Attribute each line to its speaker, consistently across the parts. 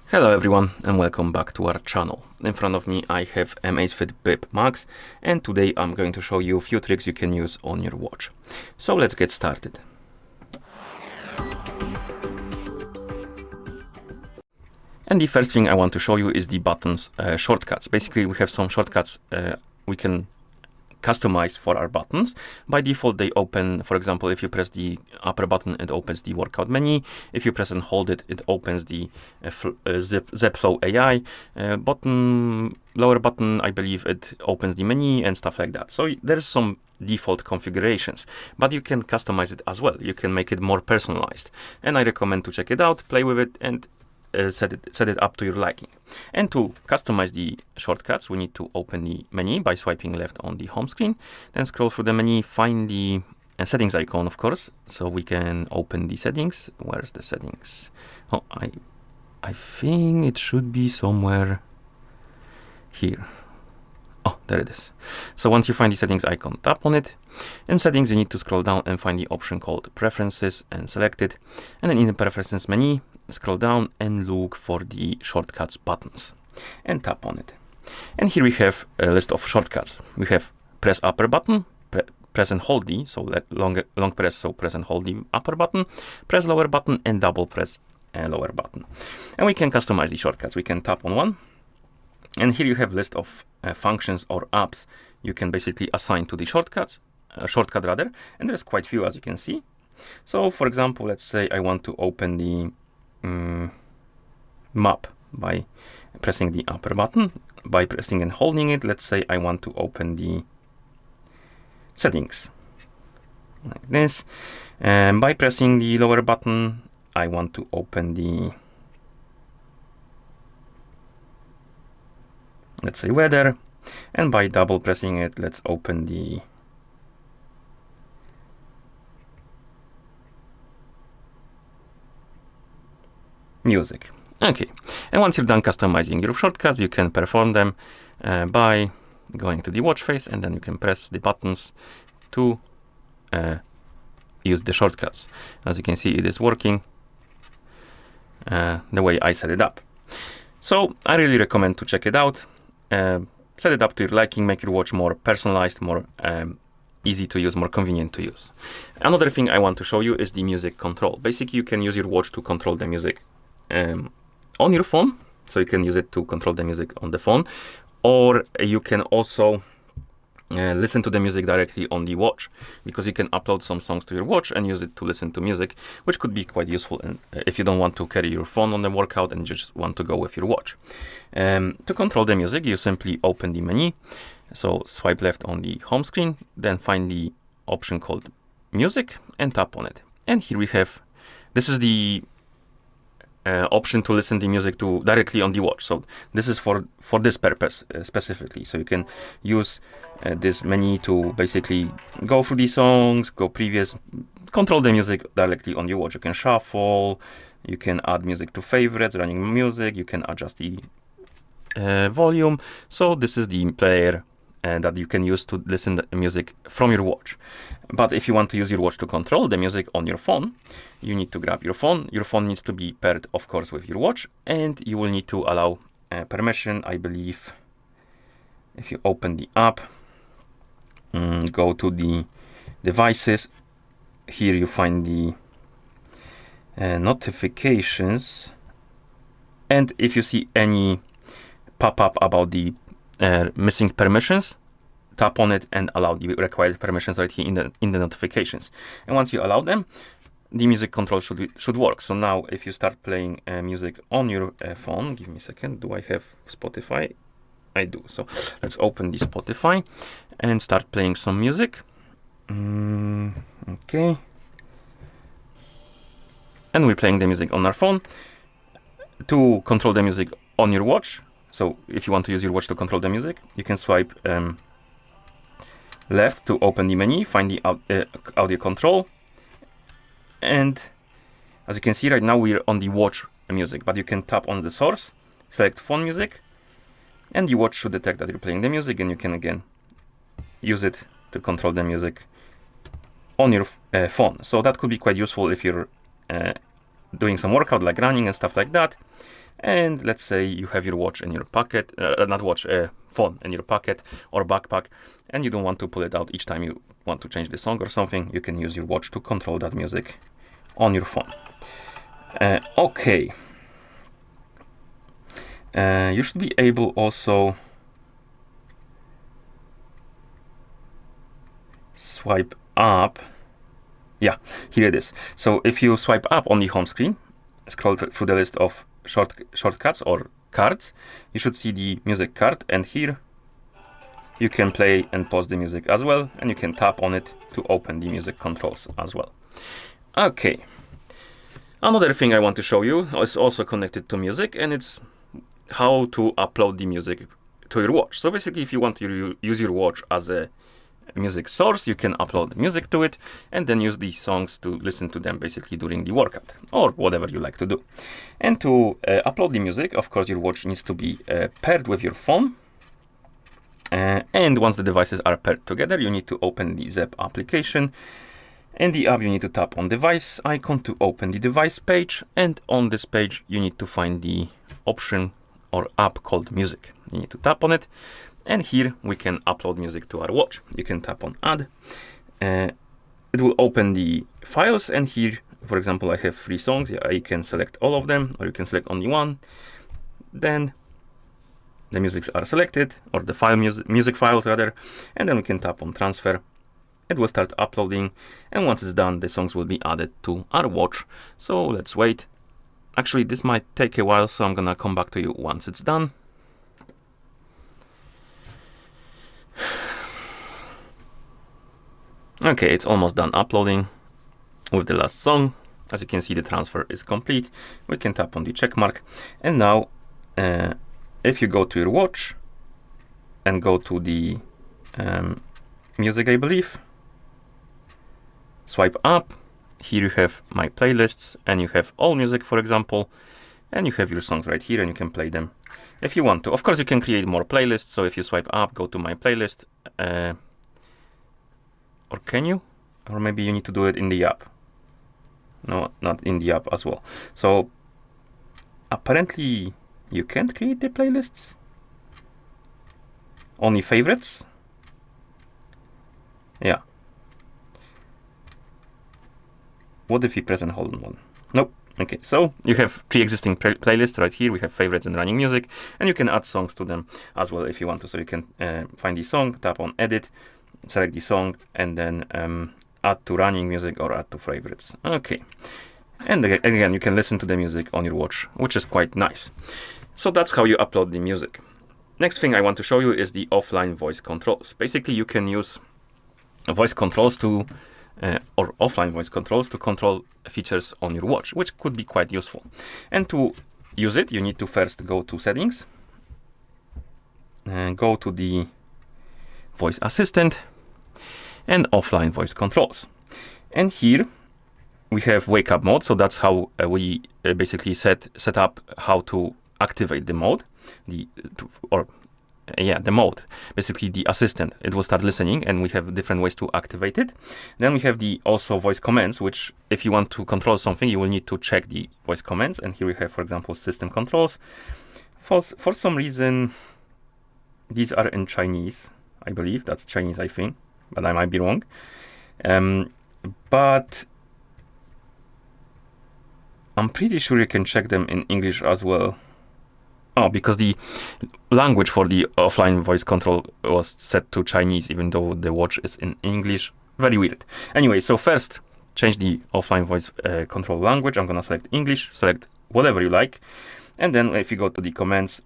Speaker 1: Hello everyone and welcome back to our channel. In front of me I have AMAZFIT Bip Max, and today I'm going to show you a few tricks you can use on your watch. So let's get started. And the first thing I want to show you is the buttons shortcuts. Basically we have some shortcuts we can customize for our buttons. By default they open, for example, if you press the upper button it opens the workout menu. If you press and hold it, it opens the ZEPFLOW AI. Lower button, I believe it opens the menu and stuff like that. So there's some default configurations, but you can customize it as well. You can make it more personalized, and I recommend to check it out, play with it, and set it up to your liking. And to customize the shortcuts, we need to open the menu by swiping left on the home screen, then scroll through the menu, find the settings icon, of course, so we can open the settings. Where's the settings? Oh, I think it should be somewhere here. Oh, there it is. So once you find the settings icon, tap on it. In settings, you need to scroll down and find the option called preferences and select it. And then in the preferences menu, scroll down and look for the shortcuts buttons and tap on it. And here we have a list of shortcuts. We have press upper button, press and hold the, so long press, so press and hold the upper button, press lower button and double press lower button. And we can customize the shortcuts. We can tap on one. And here you have list of functions or apps you can basically assign to the shortcut rather, and there's quite few as you can see. So for example, let's say I want to open the map by pressing the upper button. By pressing and holding it, let's say I want to open the settings like this, and by pressing the lower button I want to open the, let's say, weather, and by double pressing it, let's open the music. Okay, and once you're done customizing your shortcuts, you can perform them by going to the watch face, and then you can press the buttons to use the shortcuts. As you can see, it is working the way I set it up. So I really recommend to check it out. Set it up to your liking, make your watch more personalized, more easy to use, more convenient to use. Another thing I want to show you is the music control. Basically, you can use your watch to control the music on your phone, so you can use it to control the music on the phone, or you can also listen to the music directly on the watch, because you can upload some songs to your watch and use it to listen to music, which could be quite useful if you don't want to carry your phone on the workout and you just want to go with your watch. To control the music, you simply open the menu, so swipe left on the home screen, then find the option called music and tap on it. And here we have, this is the option to listen the music to directly on the watch. So this is for this purpose specifically. So you can use this menu to basically go through the songs, go previous, control the music directly on your watch. You can shuffle, you can add music to favorites, running music, you can adjust the volume. So this is the player that you can use to listen to the music from your watch. But if you want to use your watch to control the music on your phone, you need to grab your phone. Your phone needs to be paired, of course, with your watch, and you will need to allow permission, I believe. If you open the app, go to the devices, here you find the notifications, and if you see any pop-up about the missing permissions, tap on it and allow the required permissions right here in the notifications. And once you allow them, the music control should work. So now if you start playing music on your phone, give me a second, do I have Spotify? I do. So let's open the Spotify and start playing some music. Okay. And we're playing the music on our phone. To control the music on your watch, so if you want to use your watch to control the music, you can swipe left to open the menu, find the audio control, and as you can see right now we're on the watch music, but you can tap on the source, select phone music, and the watch should detect that you're playing the music, and you can again use it to control the music on your phone. So that could be quite useful if you're doing some workout like running and stuff like that. And let's say you have your watch in your pocket, not watch, phone in your pocket or backpack, and you don't want to pull it out each time you want to change the song or something. You can use your watch to control that music on your phone. Okay. You should be able also swipe up. Yeah, here it is. So if you swipe up on the home screen, scroll through the list of shortcuts or cards, you should see the music card, and here you can play and pause the music as well, and you can tap on it to open the music controls as well. Okay. Another thing I want to show you is also connected to music, and it's how to upload the music to your watch. So basically, if you want to use your watch as a music source, you can upload music to it and then use these songs to listen to them basically during the workout or whatever you like to do. And to upload the music, of course, your watch needs to be paired with your phone. And once the devices are paired together, you need to open the Zepp application. In the app, you need to tap on device icon to open the device page. And on this page, you need to find the option or app called music. You need to tap on it. And here we can upload music to our watch. You can tap on add. It will open the files. And here, for example, I have 3 songs. Yeah, you can select all of them, or you can select only one. Then the musics are selected, or the file music files rather. And then we can tap on transfer. It will start uploading. And once it's done, the songs will be added to our watch. So let's wait. Actually, this might take a while, so I'm gonna come back to you once it's done. Okay, it's almost done uploading with the last song. As you can see, the transfer is complete. We can tap on the check mark. And now, if you go to your watch and go to the music, I believe, swipe up. Here you have my playlists, and you have all music, for example, and you have your songs right here, and you can play them if you want to. Of course, you can create more playlists. So if you swipe up, go to my playlist, or can you? Or maybe you need to do it in the app. No, not in the app as well. So apparently you can't create the playlists. Only favorites. Yeah. What if you press and hold on one? Nope. Okay, so you have pre-existing playlists right here. We have favorites and running music, and you can add songs to them as well if you want to. So you can find the song, tap on edit, select the song, and then add to running music or add to favorites. Okay. And again, you can listen to the music on your watch, which is quite nice. So that's how you upload the music. Next thing I want to show you is the offline voice controls. Basically, you can use voice controls to or offline voice controls to control features on your watch, which could be quite useful. And to use it, you need to first go to settings and go to the voice assistant and offline voice controls. And here we have wake up mode. So that's how we basically set up how to activate the mode, the mode, basically the assistant. It will start listening, and we have different ways to activate it. Then we have the also voice commands, which if you want to control something, you will need to check the voice commands. And here we have, for example, system controls. For some reason, these are in Chinese. I believe that's Chinese, I think, but I might be wrong. But I'm pretty sure you can check them in English as well. Oh, because the language for the offline voice control was set to Chinese, even though the watch is in English. Very weird. Anyway, so first, change the offline voice control language. I'm gonna select English, select whatever you like. And then if you go to the commands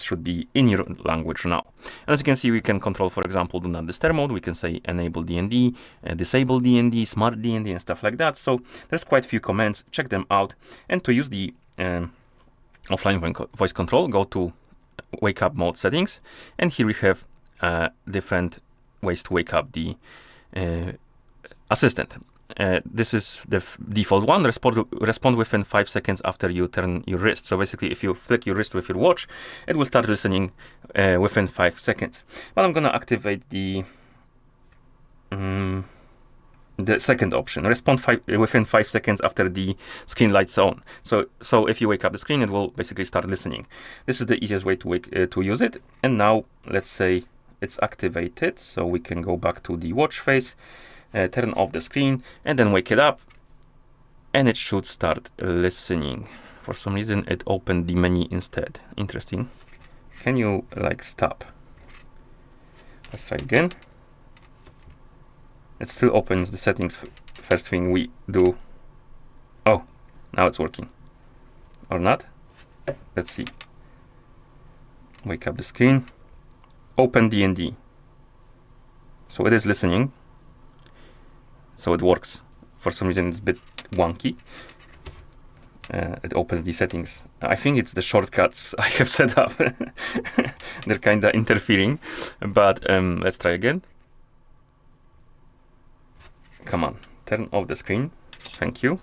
Speaker 1: should be in your language now. And as you can see, we can control, for example, do not disturb mode. We can say enable DND, disable DND, smart DND, and stuff like that. So there's quite a few commands. Check them out. And to use the offline voice control, go to wake up mode settings. And here we have different ways to wake up the assistant. This is the default one, respond within 5 seconds after you turn your wrist. So basically, if you flick your wrist with your watch, it will start listening within 5 seconds. But I'm gonna activate the the second option, respond within 5 seconds after the screen lights on. So if you wake up the screen, it will basically start listening. This is the easiest way to use it. And now let's say it's activated, so we can go back to the watch face, turn off the screen, and then wake it up, and it should start listening. For some reason, it opened the menu instead. Interesting. Can you like stop? Let's try again. It still opens the settings. First thing we do. Oh, now it's working. Or not? Let's see. Wake up the screen. Open D&D. So it is listening. So it works. For some reason, it's a bit wonky. It opens the settings. I think it's the shortcuts I have set up. They're kind of interfering. But let's try again. Come on, turn off the screen. Thank you.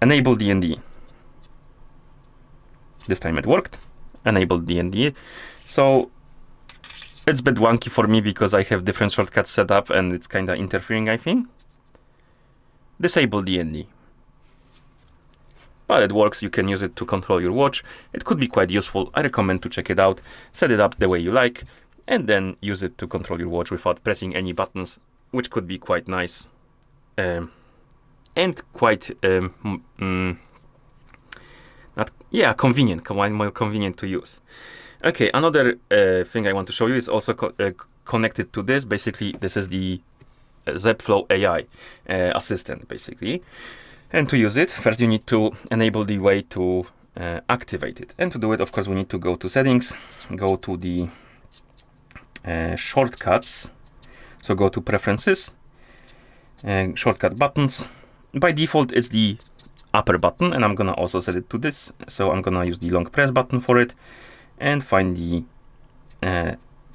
Speaker 1: Enable D&D. This time it worked. Enable D&D. So it's a bit wonky for me because I have different shortcuts set up and it's kind of interfering, I think. Disable D&D. But it works. You can use it to control your watch. It could be quite useful. I recommend to check it out. Set it up the way you like, and then use it to control your watch without pressing any buttons, which could be quite nice and quite convenient, more convenient to use. Okay, another thing I want to show you is also connected to this. Basically, this is the ZEPFLOW AI assistant, basically. And to use it, first you need to enable the way to activate it. And to do it, of course, we need to go to settings, go to the shortcuts. So go to preferences, shortcut buttons. By default, it's the upper button, and I'm gonna also set it to this. So I'm gonna use the long press button for it and find the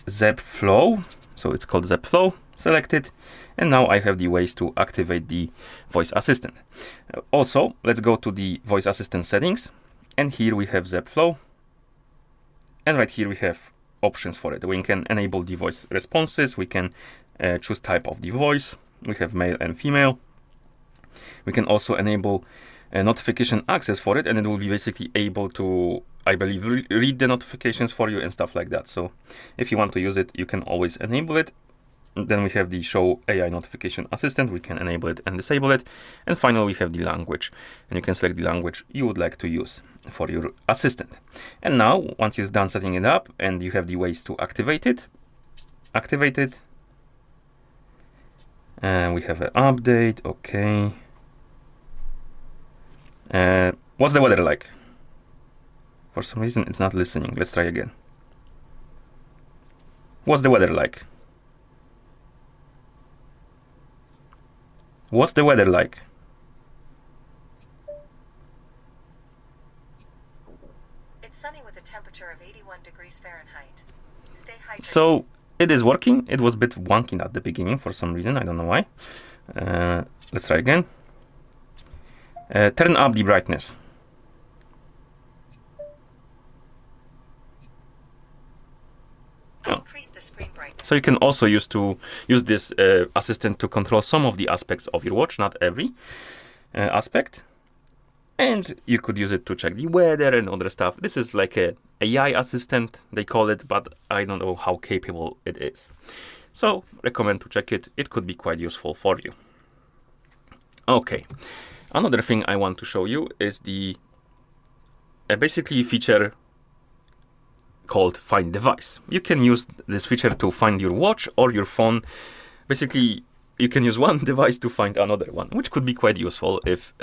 Speaker 1: ZEPFLOW. So it's called ZEPFLOW. Select it, and now I have the ways to activate the voice assistant. Also, let's go to the voice assistant settings, and here we have ZEPFLOW, and right here we have options for it. We can enable the voice responses, we can choose type of the voice, we have male and female. We can also enable notification access for it, and it will be basically able to, I believe, read the notifications for you and stuff like that. So if you want to use it, you can always enable it. Then we have the show AI notification assistant. We can enable it and disable it. And finally, we have the language, and you can select the language you would like to use for your assistant. And now, once you've done setting it up and you have the ways to activate it, we have an update. Okay. What's the weather like? For some reason, it's not listening. Let's try again. What's the weather like? What's the weather like?
Speaker 2: It's sunny with a temperature of 81 degrees Fahrenheit. Stay hydrated.
Speaker 1: So it is working. It was a bit wonky at the beginning for some reason. I don't know why. Let's try again. Turn up the brightness.
Speaker 2: Increase the screen brightness.
Speaker 1: So you can also use this assistant to control some of the aspects of your watch, not every aspect. And you could use it to check the weather and other stuff. This is like a AI assistant, they call it, but I don't know how capable it is. So recommend to check it. It could be quite useful for you. Okay. Another thing I want to show you is the basically feature called Find Device. You can use this feature to find your watch or your phone. Basically, you can use one device to find another one, which could be quite useful if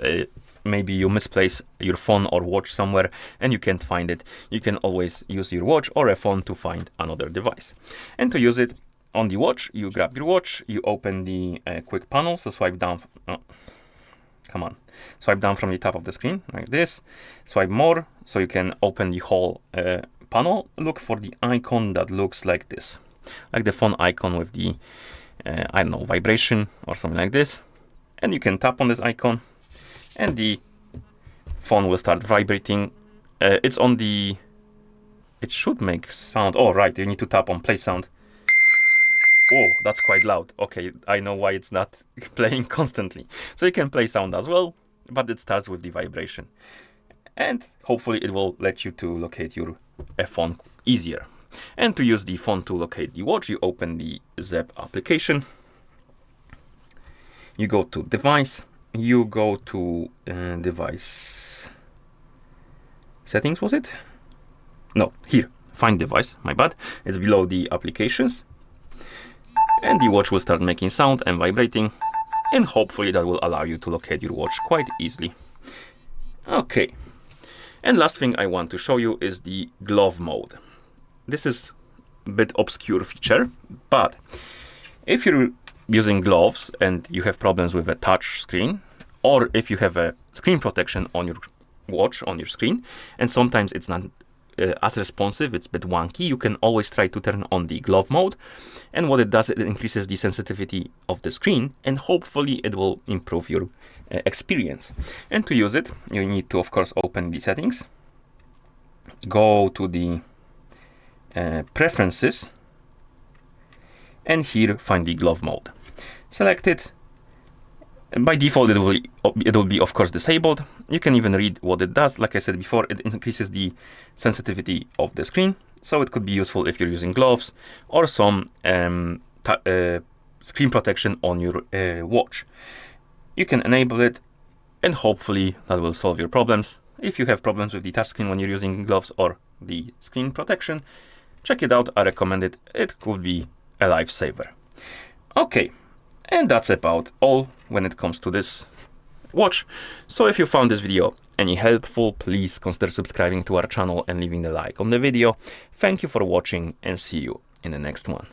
Speaker 1: maybe you misplace your phone or watch somewhere and you can't find it. You can always use your watch or a phone to find another device. And to use it on the watch, you grab your watch, you open the quick panel, so swipe down. Swipe down from the top of the screen like this. Swipe more, so you can open the whole panel. Look for the icon that looks like this, like the phone icon with the I don't know, vibration or something like this. And you can tap on this icon and the phone will start vibrating. It's on the, it should make sound. Oh, right, you need to tap on play sound. Oh, that's quite loud. Okay, I know why it's not playing constantly. So you can play sound as well, but it starts with the vibration. And hopefully it will let you to locate your phone easier. And to use the phone to locate the watch, you open the Zepp application. You go to device, you go to device settings, was it? No, here, find device, my bad. It's below the applications. And the watch will start making sound and vibrating. And hopefully that will allow you to locate your watch quite easily. Okay. And last thing I want to show you is the glove mode. This is a bit obscure feature, but if you're using gloves and you have problems with a touch screen, or if you have a screen protection on your watch, on your screen, and sometimes it's not as responsive, it's a bit wonky, you can always try to turn on the glove mode. And what it does, it increases the sensitivity of the screen, and hopefully it will improve your experience. And to use it, you need to, of course, open the settings, go to the preferences, and here find the glove mode. Select it. By default, it will be, of course, disabled. You can even read what it does. Like I said before, it increases the sensitivity of the screen. So it could be useful if you're using gloves or some screen protection on your watch. You can enable it, and hopefully that will solve your problems. If you have problems with the touchscreen when you're using gloves or the screen protection, check it out. I recommend it. It could be a lifesaver. Okay, and that's about all when it comes to this watch. So if you found this video any helpful, please consider subscribing to our channel and leaving a like on the video. Thank you for watching, and see you in the next one.